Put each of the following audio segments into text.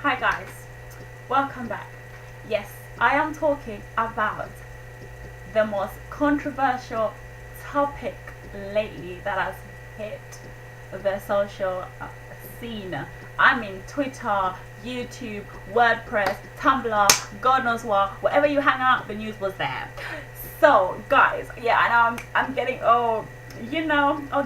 Hi guys, welcome back. Yes, I am talking about the most controversial topic lately that has hit the social scene. I mean Twitter, YouTube, WordPress, Tumblr, God knows what, wherever you hang out, the news was there. So guys, yeah, I know I'm getting I'll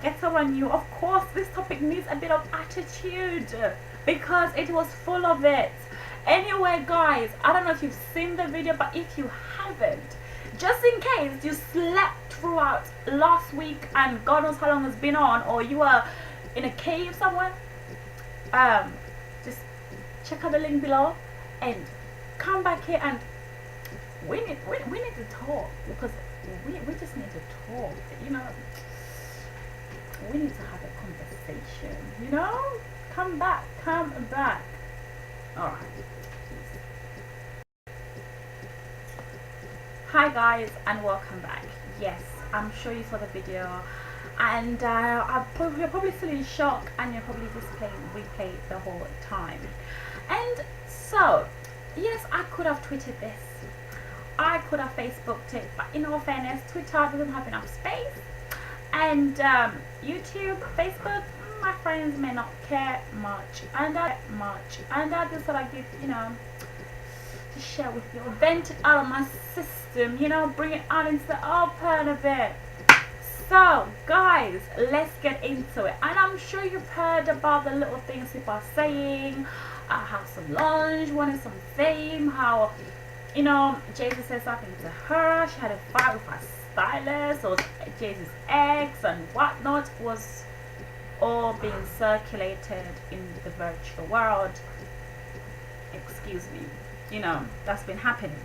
get on you. Of course, this topic needs a bit of attitude because it was full of it. Anyway, guys, I don't know if you've seen the video, but if you haven't, just in case you slept throughout last week and God knows how long it's been on, or you were in a cave somewhere, just check out the link below and come back here and we need to talk, because we just need to talk, we need to have a conversation, come back. All right. Hi guys, and welcome back. Yes, I'm sure you saw the video, and you're probably still in shock, and you're probably just replay the whole time. And so, yes, I could have tweeted this, I could have Facebooked it, but in all fairness, Twitter doesn't have enough space, and YouTube, Facebook, my friends may not care much, and I just thought I'd give, to share with you, vent it out of my system, bring it out into the open a bit. So guys, let's get into it. And I'm sure you've heard about the little things people are saying, how Solange wanted some fame, how Jay Z said something to her, she had a fight with her stylist, or Jay Z's ex and whatnot, was all being circulated in the virtual world. Excuse me. That's been happening,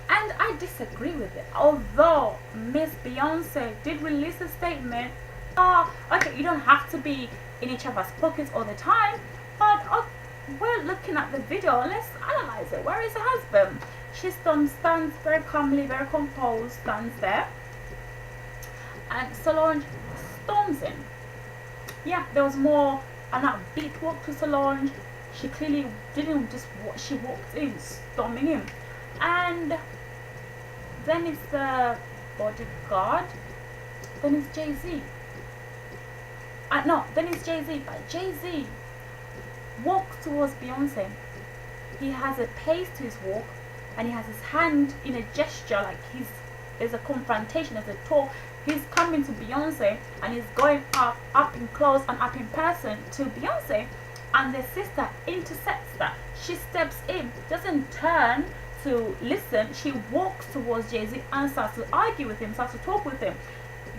and I disagree with it. Although Miss Beyonce did release a statement, okay, you don't have to be in each other's pockets all the time, but we're looking at the video, let's analyze it. Where is her husband? She stands very calmly, very composed, stands there, and Solange storms in. Yeah, there was more an upbeat walk to Solange. She clearly didn't just walk, she walked in, storming in. And then it's the bodyguard, then it's Jay Z. Then it's Jay Z, but Jay Z walks towards Beyonce. He has a pace to his walk, and he has his hand in a gesture like there's a confrontation, there's a talk. He's coming to Beyonce, and he's going up in close and up in person to Beyonce, and the sister intercepts that. She steps in, doesn't turn to listen. She walks towards Jay-Z and starts to argue with him, starts to talk with him.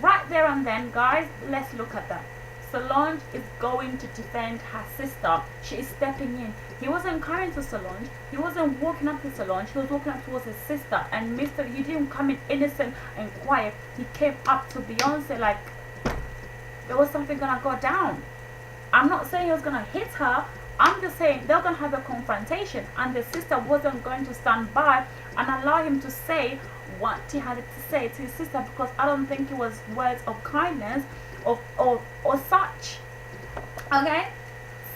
Right there and then, guys, let's look at that. Solange is going to defend her sister. She is stepping in. He wasn't coming to Solange. He wasn't walking up to Solange. He was walking up towards his sister. And he didn't come in innocent and quiet. He came up to Beyonce like there was something gonna go down. I'm not saying he was gonna hit her. I'm just saying they're gonna have a confrontation, and the sister wasn't going to stand by and allow him to say what he had to say to his sister, because I don't think it was words of kindness or such. Okay,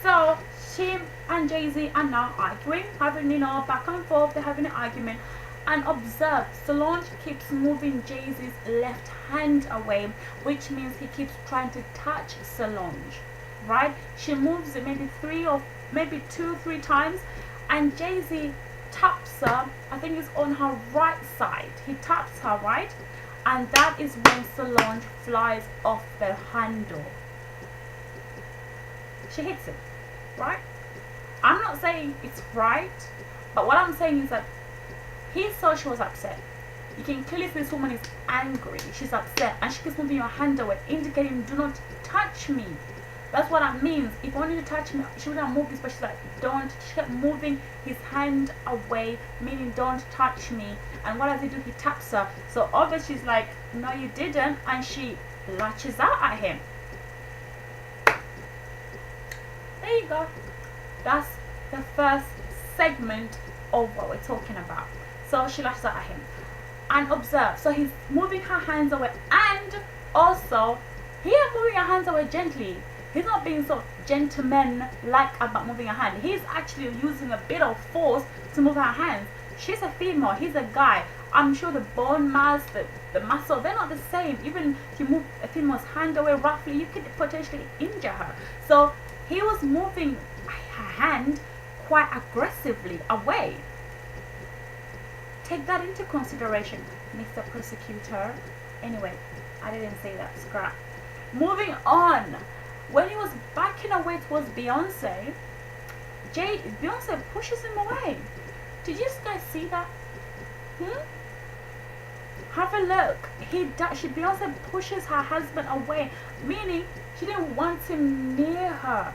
so she and Jay-Z are now arguing, having back and forth. They're having an argument, and observe, Solange keeps moving Jay-Z's left hand away, which means he keeps trying to touch Solange. Right? She moves it maybe 2-3 times, and Jay-Z taps her. I think it's on her right side. He taps her, right? And that is when Solange flies off the handle. She hits him, right? I'm not saying it's right, but what I'm saying is that he saw she was upset. You can clearly see this woman is angry. She's upset, and she keeps moving your hand away, indicating, do not touch me. That's what that means. If you wanted to touch me, she would have moved this, but she's like, don't. She kept moving his hand away, meaning don't touch me. And what does he do? He taps her. So obviously she's like, no, you didn't. And she lashes out at him. There you go. That's the first segment of what we're talking about. So she lashes out at him. And observe. So he's moving her hands away. And also, he is moving her hands away gently. He's not being so gentleman-like about moving her hand. He's actually using a bit of force to move her hands. She's a female, he's a guy. I'm sure the bone mass, the muscle, they're not the same. Even if you move a female's hand away roughly, you could potentially injure her. So he was moving her hand quite aggressively away. Take that into consideration, Mr. Prosecutor. Anyway, I didn't say that, scrap. Moving on. When he was backing away towards Beyonce, Beyonce pushes him away. Did you guys see that? Have a look. Beyonce pushes her husband away, meaning she didn't want him near her.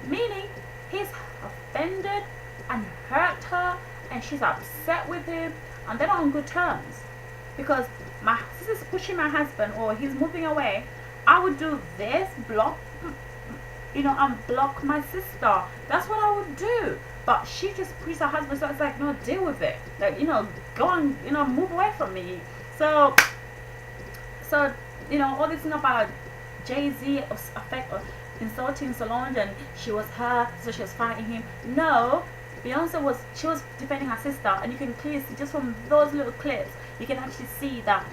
Meaning he's offended and hurt her, and she's upset with him, and they're not on good terms. Because my sister's pushing my husband, or he's moving away, I would do this, block, and block my sister. That's what I would do. But she just pushes her husband, so it's like, no, deal with it. Like, go and, move away from me. So, all this thing about Jay Z insulting Solange, and she was her, so she was fighting him. No, Beyonce was defending her sister, and you can clearly see just from those little clips, you can actually see that,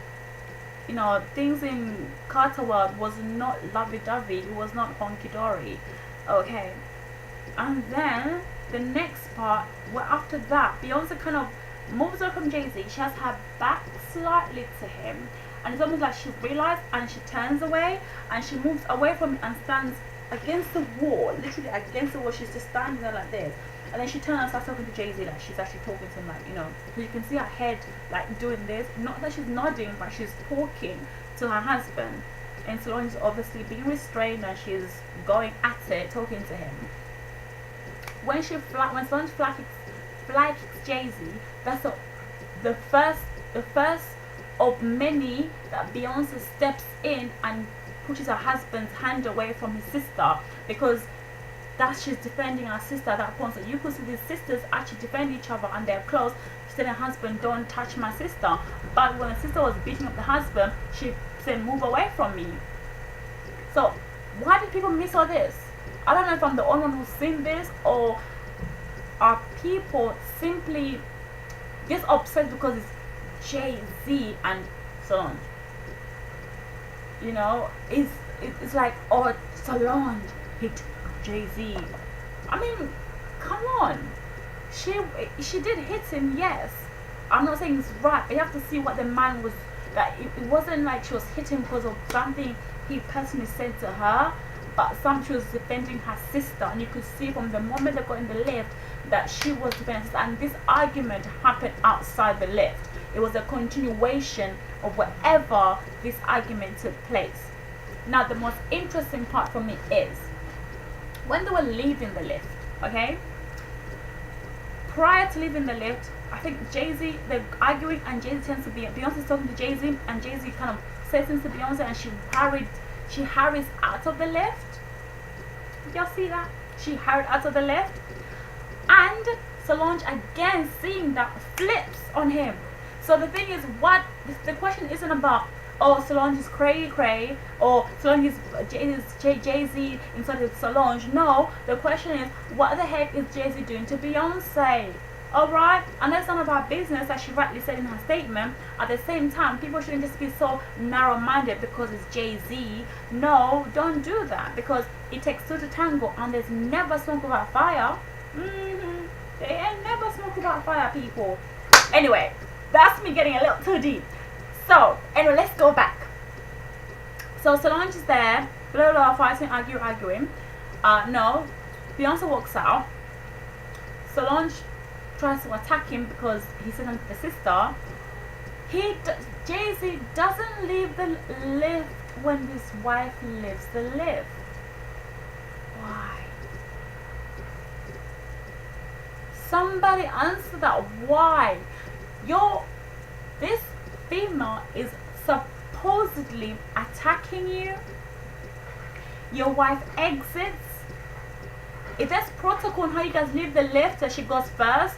things in Carter world was not lovey-dovey, it was not honky-dory. Okay, and then the next part, after that, Beyonce kind of moves away from Jay Z. She has her back slightly to him, and it's almost like she realized, and she turns away, and she moves away from him and stands against the wall, literally against the wall. She's just standing there like this, and then she turns and starts talking to Jay Z, like she's actually talking to him, like, so you can see her head like doing this, not that she's nodding, but she's talking to her husband. And Solange is obviously being restrained, and she's going at it, talking to him. When Solange fly kicks Jay Z, that's the first of many that Beyonce steps in and pushes her husband's hand away from his sister, because she's defending her sister at that point. So you could see these sisters actually defend each other, and they're close. She said, her husband, don't touch my sister. But when the sister was beating up the husband, she said, move away from me. So why did people miss all this? I don't know if I'm the only one who's seen this, or are people simply just upset because it's Jay Z and Solange? It's like, oh, Solange hit Jay Z. I mean, come on. She did hit him, yes. I'm not saying it's right, but you have to see what the man was. That it wasn't like she was hitting because of something he personally said to her, but she was defending her sister, and you could see from the moment they got in the lift that she was defending her sister, and this argument happened outside the lift. It was a continuation of whatever this argument took place. Now, the most interesting part for me is when they were leaving the lift, okay? Prior to leaving the lift, I think Jay-Z, they're arguing, and Jay-Z tends to be, Beyonce's talking to Jay-Z, and Jay-Z kind of says things to Beyonce, and she hurries out of the lift. Y'all see that? She hurried out of the lift, and Solange, again seeing that, flips on him. So the thing is, the question isn't about, oh, Solange is cray, or Solange is Jay-Z instead of Solange. No, the question is, what the heck is Jay-Z doing to Beyonce? Alright, and that's none of our business, as she rightly said in her statement. At the same time, people shouldn't just be so narrow-minded because it's Jay-Z. No, don't do that, because it takes two to tango, and there's never smoke without fire. There ain't never smoke without fire, people. Anyway, that's me getting a little too deep. So, anyway, let's go back. So Solange is there, blah blah, fighting, arguing. No, Beyonce walks out. Solange tries to attack him because he said something to the sister. Jay-Z doesn't leave the lift when his wife leaves the lift. Why? Somebody answer that. Why? This female is supposedly attacking you. Your wife exits. If there's protocol on how you guys leave the lift, that she goes first,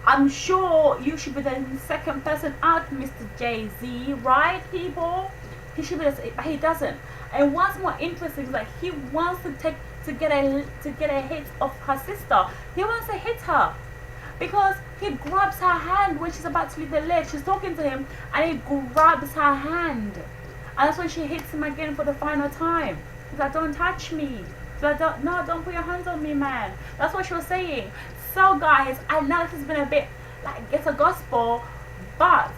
I'm sure you should be the second person out, Mr. Jay-Z, right, people? He should be the, but he doesn't. And what's more interesting is like he wants to get a hit of her sister. He wants to hit her because he grabs her hand when she's about to leave the ledge. She's talking to him and he grabs her hand, and that's when she hits him again for the final time. He's like, don't touch me. She's like, don't put your hands on me, man. That's what she was saying. So guys, I know this has been a bit like it's a gospel, but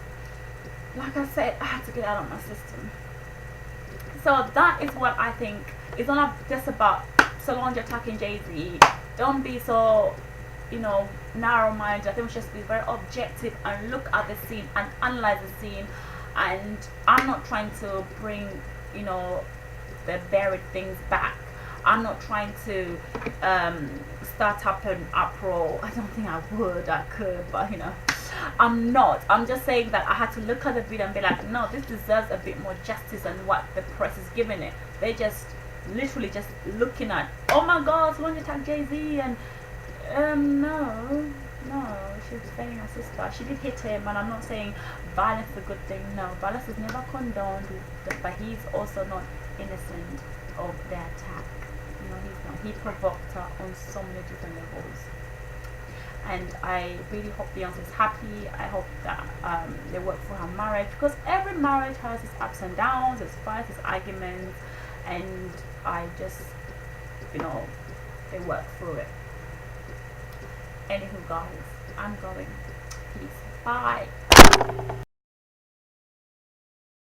like I said, I had to get it out of my system. So that is what I think. It's not just about Solange attacking Jay Z. Don't be so, you know, narrow-minded. I think we should just be very objective and look at the scene and analyze the scene. And I'm not trying to bring, you know, the buried things back. I'm not trying to start up an uproar. I don't think I would. I could, but you know, I'm not. I'm just saying that I had to look at the video and be like, no, this deserves a bit more justice than what the press is giving it. They just literally just looking at, oh my God, Solange attacked Jay Z, and no, she was defending her sister. She did hit him, and I'm not saying violence is a good thing. No, violence is never condoned, but he's also not innocent of the attack. You know, he's not. He provoked her on so many different levels. And I really hope Beyonce's happy. I hope that they work for her marriage, because every marriage has its ups and downs, its fights, its arguments, and I just, you know, they work through it. Anywho guys, I'm going. Peace. Bye.